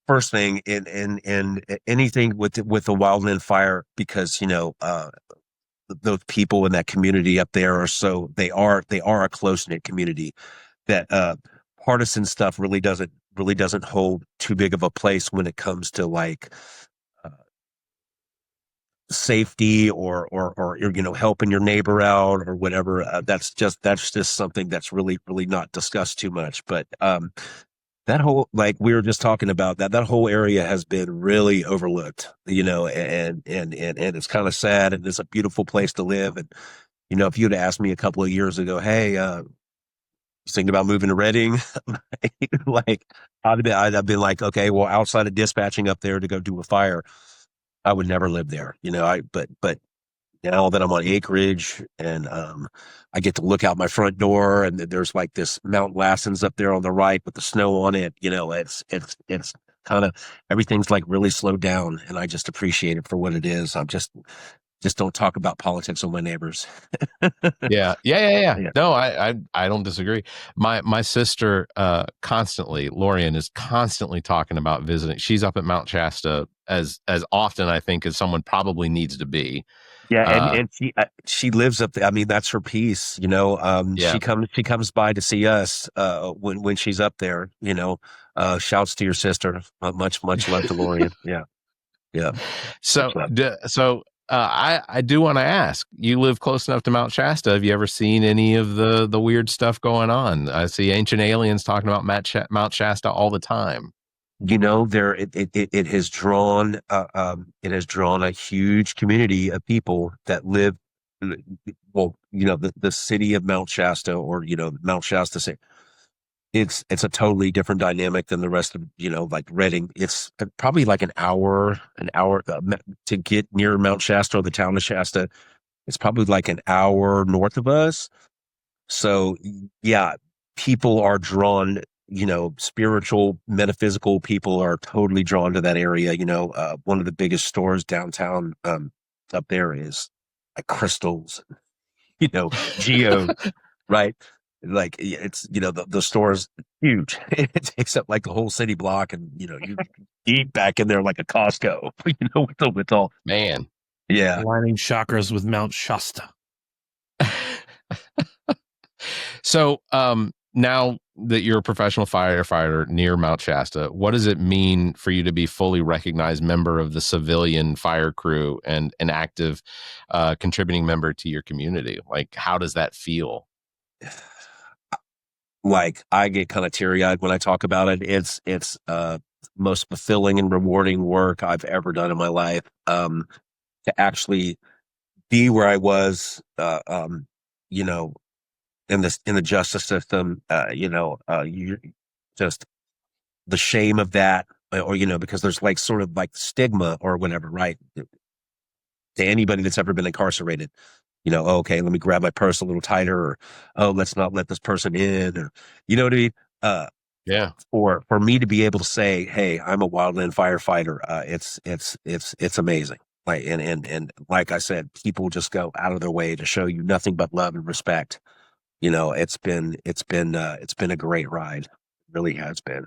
first thing in anything with the wildland fire, because those people in that community up there they are a close-knit community, that partisan stuff really doesn't hold too big of a place when it comes to like safety or helping your neighbor out or whatever. That's just something that's really not discussed too much. But that whole, like we were just talking about, that whole area has been really overlooked, and it's kind of sad, and it's a beautiful place to live. And if you'd asked me a couple of years ago, hey, thinking about moving to Reading, like I'd have been like, okay, well, outside of dispatching up there to go do a fire, I would never live there, but now that I'm on acreage and I get to look out my front door, and there's like this Mount Lassens up there on the right with the snow on it, it's kind of, everything's like really slowed down, and I just appreciate it for what it is. I'm just just don't talk about politics with my neighbors. Yeah. No, I don't disagree. My sister constantly, Lorian, is constantly talking about visiting. She's up at Mount Shasta as often, I think, as someone probably needs to be. Yeah, and she lives up there. I mean, that's her piece, you know. Yeah. She comes by to see us when she's up there, you know. Shouts to your sister. Much love to Lorian. Yeah. Yeah. So I do want to ask, you live close enough to Mount Shasta. Have you ever seen any of the weird stuff going on? I see Ancient Aliens talking about Mount Shasta all the time. You know, it has drawn a huge community of people that live, well, you know, the city of Mount Shasta, or, you know, Mount Shasta city. It's a totally different dynamic than the rest of, you know, like Redding. It's probably like an hour to get near Mount Shasta, or the town of Shasta. It's probably like an hour north of us. So yeah, people are drawn, you know, spiritual, metaphysical people are totally drawn to that area. You know, one of the biggest stores downtown up there is like crystals, you know, geo, right? Like, it's, you know, the store is huge. It takes up like the whole city block, and, you know, you eat back in there like a Costco, you know, with all, man. Yeah. Aligning chakras with Mount Shasta. So, now that you're a professional firefighter near Mount Shasta, what does it mean for you to be fully recognized member of the civilian fire crew and an active, contributing member to your community? Like, how does that feel? Like, I get kind of teary-eyed when I talk about it. It's most fulfilling and rewarding work I've ever done in my life. To actually be where I was, you know, in the justice system, you know, you just, the shame of that, or, you know, because there's like sort of like stigma or whatever, right? To anybody that's ever been incarcerated, you know, okay, let me grab my purse a little tighter, or, oh, let's not let this person in, or, you know what I mean? Yeah. For me to be able to say, hey, I'm a wildland firefighter, it's amazing. Like, and like I said, people just go out of their way to show you nothing but love and respect. You know, it's been a great ride. It really has been.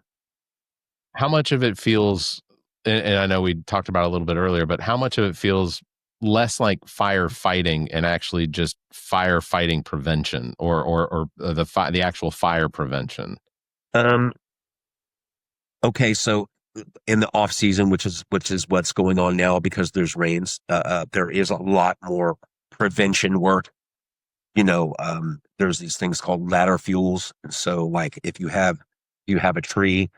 How much of it feels, and I know we talked about it a little bit earlier, but how much of it feels less like firefighting and actually just firefighting prevention, or the actual fire prevention? Okay, so in the off season, which is what's going on now, because there's rains, there is a lot more prevention work. You know, there's these things called ladder fuels. So, like, if you have a tree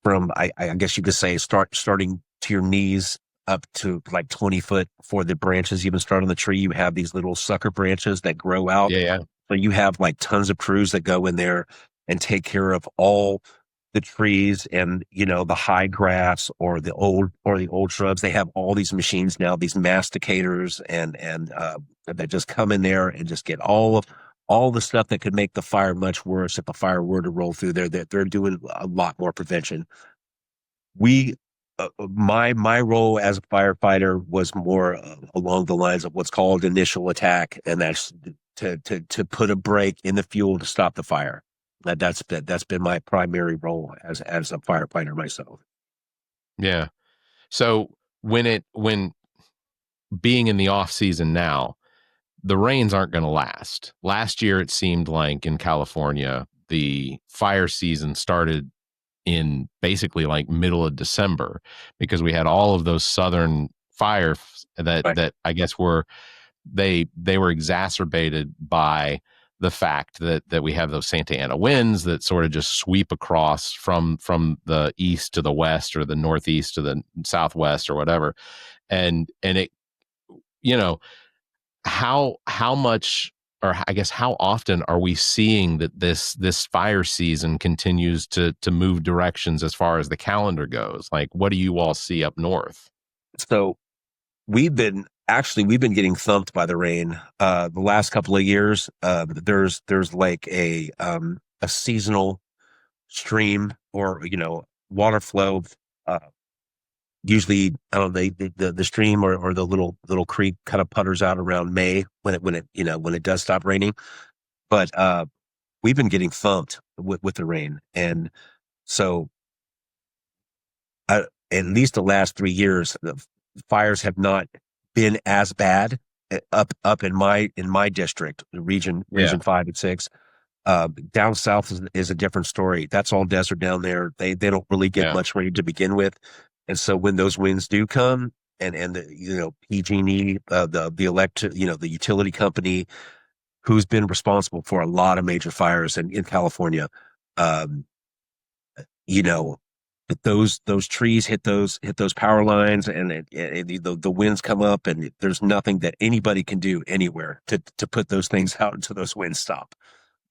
from, I guess you could say, starting to your knees up to like 20 foot before the branches even start on the tree, you have these little sucker branches that grow out. Yeah. So you have like tons of crews that go in there and take care of all the trees, and, you know, the high grass or the old shrubs. They have all these machines now, these masticators, and that just come in there and just get all the stuff that could make the fire much worse if the fire were to roll through there. They're doing a lot more prevention. My role as a firefighter was more along the lines of what's called initial attack, and that's to put a break in the fuel to stop the fire. That's been my primary role as a firefighter myself. Yeah. So when being in the off season now, the rains aren't going to last. Last year, it seemed like in California, the fire season started in basically like middle of December, because we had all of those southern fires that I guess were exacerbated by the fact that we have those Santa Ana winds that sort of just sweep across from the east to the west, or the northeast to the southwest, or whatever. And it, you know, how much, or I guess how often are we seeing that this fire season continues to move directions as far as the calendar goes? Like, what do you all see up north? So we've been getting thumped by the rain the last couple of years. There's like a seasonal stream, or, you know, water flow usually, I don't know, the stream or the little creek kind of putters out around May when it does stop raining. But we've been getting thumped with the rain, and so at least the last 3 years, the fires have not been as bad up in my district, region 5 and 6. Down south is a different story. That's all desert down there. They don't really get much rain to begin with, and so when those winds do come, and the PG&E, the utility company, who's been responsible for a lot of major fires in California, those trees hit those power lines, and the winds come up, and there's nothing that anybody can do anywhere to put those things out until those winds stop.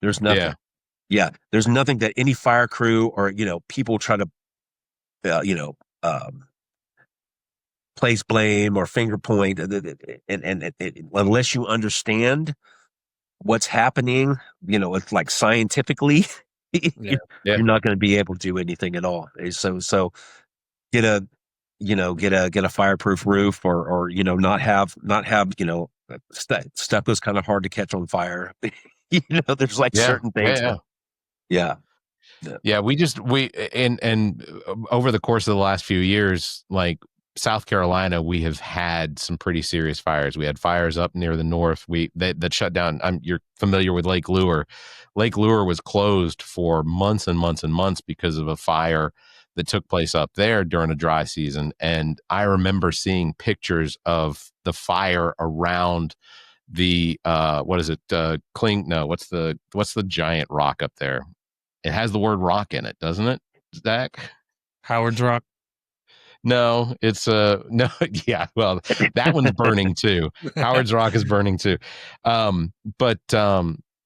There's nothing. Yeah. There's nothing that any fire crew or people try to place blame or finger point, and unless you understand what's happening, it's like scientifically, you're not going to be able to do anything at all. So get a fireproof roof, or not have stuff is kind of hard to catch on fire. There's like certain things. We over the course of the last few years, like South Carolina, we have had some pretty serious fires. We had fires up near the north. That shut down. You're familiar with Lake Lure. Lake Lure was closed for months and months and months because of a fire that took place up there during a dry season. And I remember seeing pictures of the fire around the what's the giant rock up there? It has the word rock in it, doesn't it, Zach? Howard's Rock. No, it's no. Yeah, well, that one's burning too. Howard's Rock is burning too.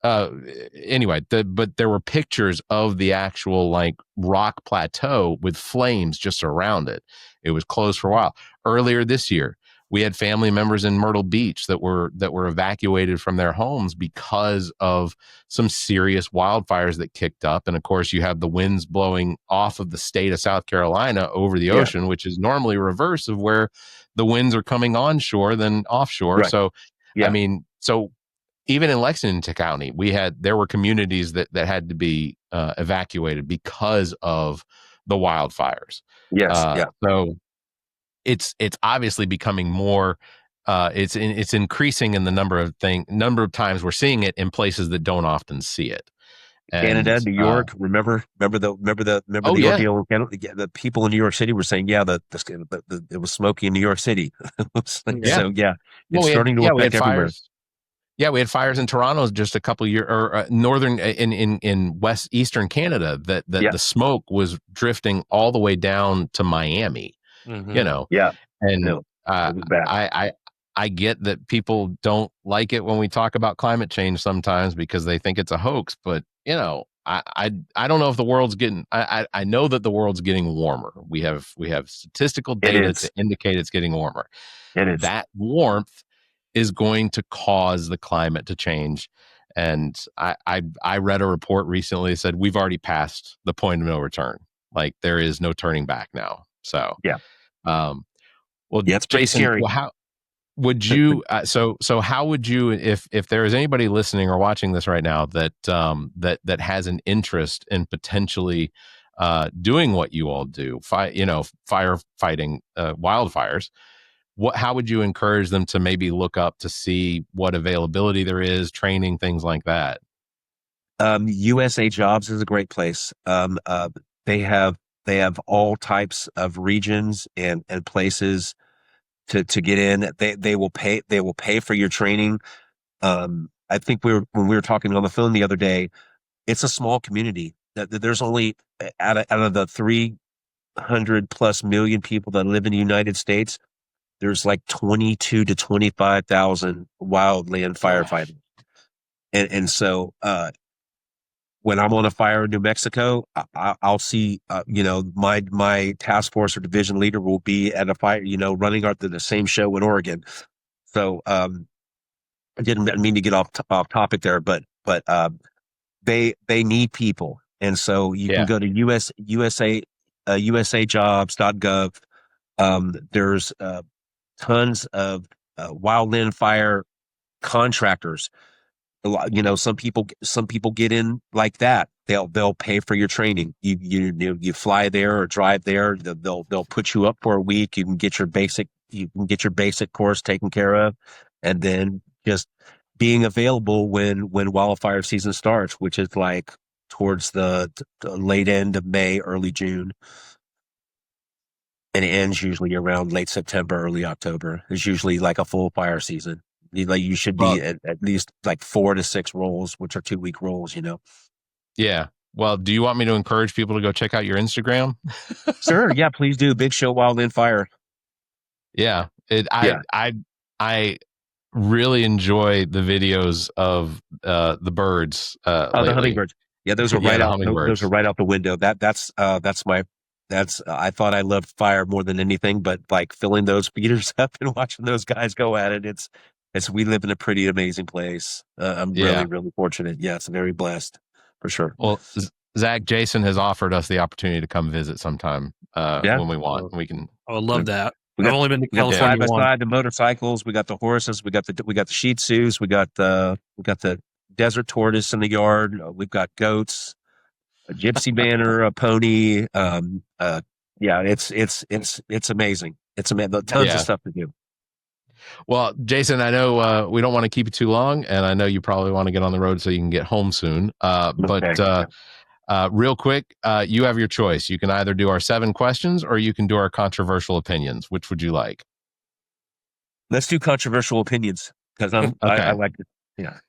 Anyway, but there were pictures of the actual like rock plateau with flames just around it. It was closed for a while. Earlier this year, we had family members in Myrtle Beach that were evacuated from their homes because of some serious wildfires that kicked up. And of course, you have the winds blowing off of the state of South Carolina over the ocean, which is normally reverse of where the winds are coming onshore than offshore. Right. So, so even in Lexington County, there were communities that had to be evacuated because of the wildfires. So it's obviously becoming more. It's increasing in the number of times we're seeing it in places that don't often see it. Canada, New York. Remember the ordeal. The people in New York City were saying, it was smoky in New York City. It's starting to affect everywhere. Yeah, we had fires in Toronto just a couple of years, or northern in eastern Canada. That the smoke was drifting all the way down to Miami. Mm-hmm. I get that people don't like it when we talk about climate change sometimes because they think it's a hoax, but I don't know if the world's getting. I know that the world's getting warmer. We have statistical data to indicate it's getting warmer. That warmth is going to cause the climate to change. And I read a report recently that said we've already passed the point of no return. Like there is no turning back now. So it's Jason, scary. How would you? So how would you, if there is anybody listening or watching this right now that has an interest in potentially doing what you all do, firefighting wildfires? How would you encourage them to maybe look up to see what availability there is, training, things like that? USA Jobs is a great place. They have all types of regions and places to get in. They will pay for your training. I think when we were talking on the phone the other day, it's a small community. There's only out of the 300 plus million people that live in the United States, there's like 22 to 25,000 wildland firefighters. And so, when I'm on a fire in New Mexico, I'll see, my task force or division leader will be at a fire, running the same show in Oregon. So, I didn't mean to get off topic there, but they need people. And so you can go to usajobs.gov. There's tons of wildland fire contractors. Some people get in like that. They'll pay for your training. You fly there or drive there. They'll put you up for a week. You can get your basic course taken care of, and then just being available when wildfire season starts, which is like towards the late end of May, early June. And it ends usually around late September, early October. It's usually like a full fire season. You should be at least like 4 to 6 rolls, which are 2-week rolls, Yeah. Well, do you want me to encourage people to go check out your Instagram? Sure. Yeah, please do. Big Show Wildland Fire. Yeah. I really enjoy the videos of the birds. The hummingbirds. Yeah, those are right out. Those are right out the window. I thought I loved fire more than anything, but like filling those feeders up and watching those guys go at it, we live in a pretty amazing place. I'm really, really fortunate. Yeah, it's very blessed for sure. Well, Zach, Jason has offered us the opportunity to come visit sometime when we want. We can. I would love that. I've only been to California side by side, the motorcycles. We got the horses. We got the Shih Tzus. We got the desert tortoise in the yard. We've got goats, a gypsy banner, a pony. Yeah, it's amazing. It's amazing. Tons of stuff to do. Well, Jason, I know we don't want to keep you too long, and I know you probably want to get on the road so you can get home soon. But real quick, you have your choice. You can either do our 7 questions or you can do our controversial opinions. Which would you like? Let's do controversial opinions because I like it. Yeah.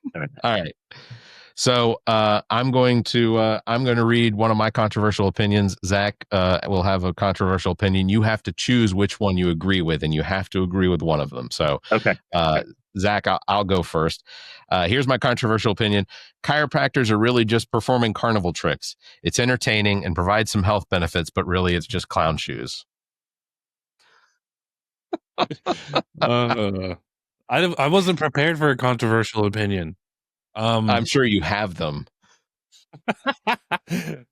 All right. So I'm going to read one of my controversial opinions. Zach will have a controversial opinion. You have to choose which one you agree with, and you have to agree with one of them. So, Zach, I'll go first. Here's my controversial opinion. Chiropractors are really just performing carnival tricks. It's entertaining and provides some health benefits, but really it's just clown shoes. I wasn't prepared for a controversial opinion. I'm sure you have them.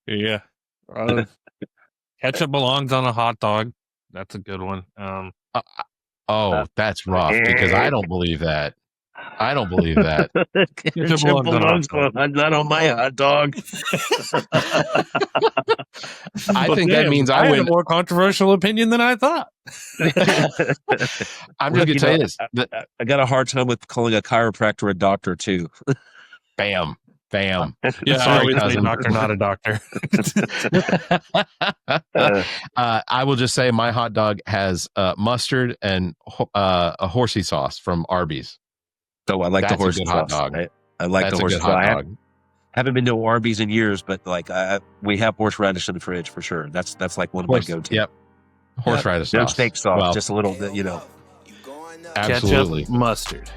Yeah. Ketchup belongs on a hot dog. That's a good one. That's rough because I don't believe that. Ketchup belongs not on my hot dog. I think that means I win. Had a more controversial opinion than I thought. I'm just going to tell you this. I got a hard time with calling a chiropractor a doctor too. Bam. Yeah, sorry, cousin. Doctor, not a doctor. I will just say my hot dog has mustard and a horsey sauce from Arby's. So I like the horsey sauce. I like the horsey sauce. I haven't been to Arby's in years, but like we have horseradish in the fridge for sure. That's like one of my go-to. Yep. Horseradish sauce. No steak sauce, just a little bit, Absolutely. Ketchup, mustard.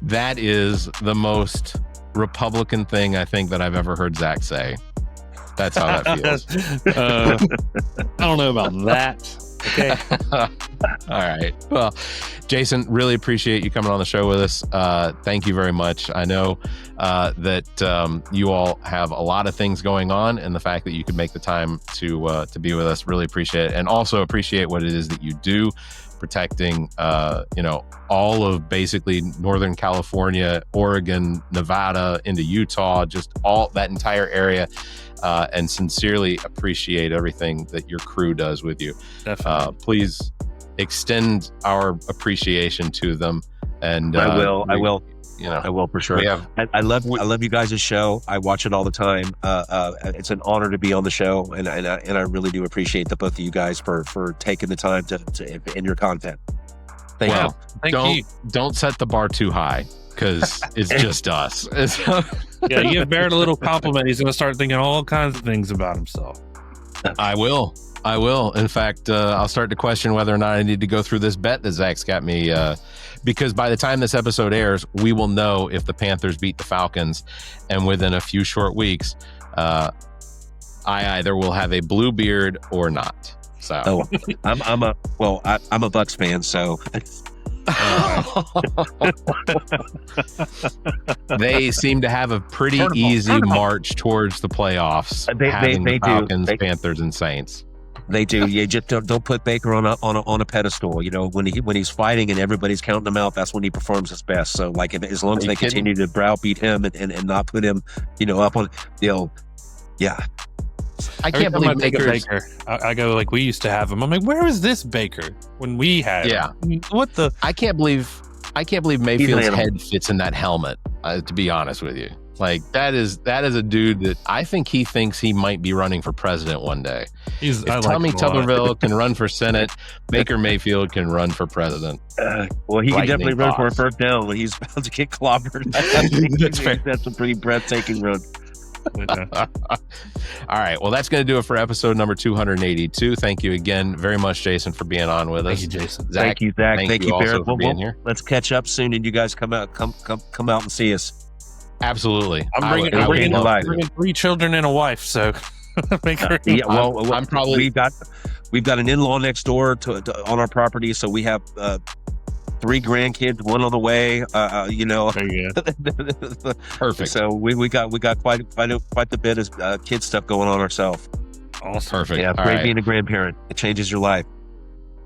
That is the most Republican thing I think that I've ever heard Zach say. That's how that feels. I don't know about that. Okay. All right. Well, Jason, really appreciate you coming on the show with us. Thank you very much. I know that you all have a lot of things going on, and the fact that you could make the time to be with us, really appreciate it. And also appreciate what it is that you do, protecting all of basically Northern California, Oregon, Nevada, into Utah, just all that entire area. And sincerely appreciate everything that your crew does with you. Definitely. Please extend our appreciation to them. And I will. I will for sure. I love you guys' show. I watch it all the time. It's an honor to be on the show, and I really do appreciate the both of you guys for taking the time to in your content. Thank you. Don't set the bar too high, because it's just us. Yeah, you give Barrett a little compliment, he's going to start thinking all kinds of things about himself. I will. In fact, I'll start to question whether or not I need to go through this bet that Zach's got me, because by the time this episode airs, we will know if the Panthers beat the Falcons, and within a few short weeks, I either will have a blue beard or not. So I'm a Bucks fan, so They seem to have a pretty easy march towards the playoffs. Having the Falcons, Panthers, and Saints. They do. You just don't put Baker on a pedestal. You know, when he's fighting and everybody's counting him out, that's when he performs his best. So, like, as long as they continue to browbeat him and not put him, up on, yeah. I can't believe Baker. I go like, we used to have him. I'm like, where is this Baker when we had him? What the? I can't believe Mayfield's head fits in that helmet. To be honest with you, like that is a dude that I think he thinks he might be running for president one day. If Tommy Tuberville can run for Senate, Baker Mayfield can run for president. Well, he can definitely run for a first down when he's about to get clobbered. That's a pretty breathtaking run. All right. Well, that's going to do it for episode number 282. Thank you again very much, Jason, for being on with us. Thank you, Jason. Zach, thank you, Barrett, for being here. Let's catch up soon, and you guys come out and see us. Absolutely. I'm bringing 3 children and a wife, so make her. I'm probably we've got an in-law next door to on our property, so we have 3 grandkids, 1 on the way. There you go. Perfect. So we got quite the bit of kid stuff going on ourselves. Awesome. Perfect. Yeah, great being a grandparent. It changes your life.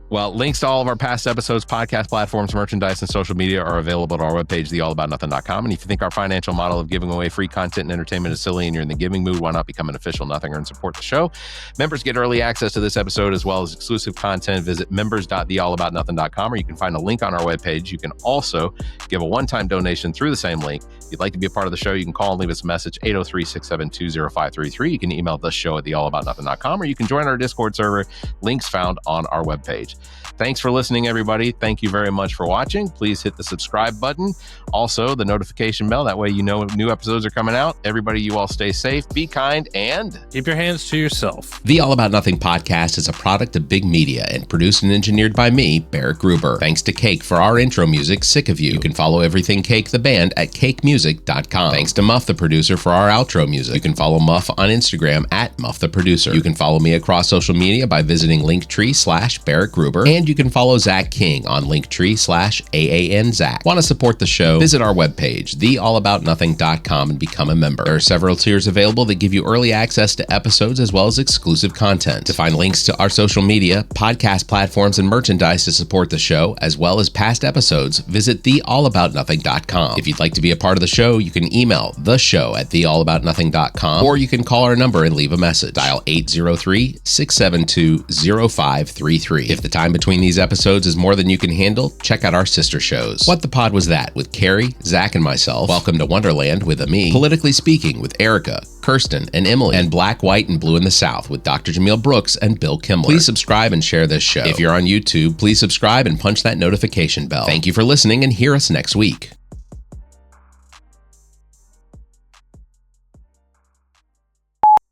Well, links to all of our past episodes, podcast platforms, merchandise, and social media are available at our webpage, theallaboutnothing.com. And if you think our financial model of giving away free content and entertainment is silly and you're in the giving mood, why not become an official Nothinger and support the show? Members get early access to this episode as well as exclusive content. Visit members.theallaboutnothing.com, or you can find a link on our webpage. You can also give a one-time donation through the same link. If you'd like to be a part of the show, you can call and leave us a message, 803-672-0533. You can email the show at theallaboutnothing.com, or you can join our Discord server. Links found on our webpage. Thanks for listening, everybody. Thank you very much for watching. Please hit the subscribe button. Also, the notification bell. That way you know new episodes are coming out. Everybody, you all stay safe, be kind, and keep your hands to yourself. The All About Nothing podcast is a product of Big Media and produced and engineered by me, Barrett Gruber. Thanks to Cake for our intro music, Sick of You. You can follow everything Cake the band at cakemusic.com. Thanks to Muff the producer for our outro music. You can follow Muff on Instagram at Muff the producer. You can follow me across social media by visiting Linktree/Barrett Gruber. And you can follow Zach King on Linktree/AAN Zach. Want to support the show? Visit our webpage, theallaboutnothing.com, and become a member. There are several tiers available that give you early access to episodes as well as exclusive content. To find links to our social media, podcast platforms, and merchandise to support the show, as well as past episodes, visit theallaboutnothing.com. If you'd like to be a part of the show, you can email the show at theallaboutnothing.com, or you can call our number and leave a message. Dial 803-672-0533. If the time between these episodes is more than you can handle, check out our sister shows. What the Pod Was That with Carrie, Zach, and myself. Welcome to Wonderland with me. Politically Speaking with Erica, Kirsten, and Emily. And Black, White, and Blue in the South with Dr. Jameel Brooks and Bill Kimmler. Please subscribe and share this show. If you're on YouTube, please subscribe and punch that notification bell. Thank you for listening, and hear us next week.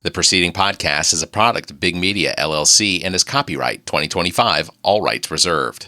The preceding podcast is a product of Big Media, LLC, and is copyright 2025, all rights reserved.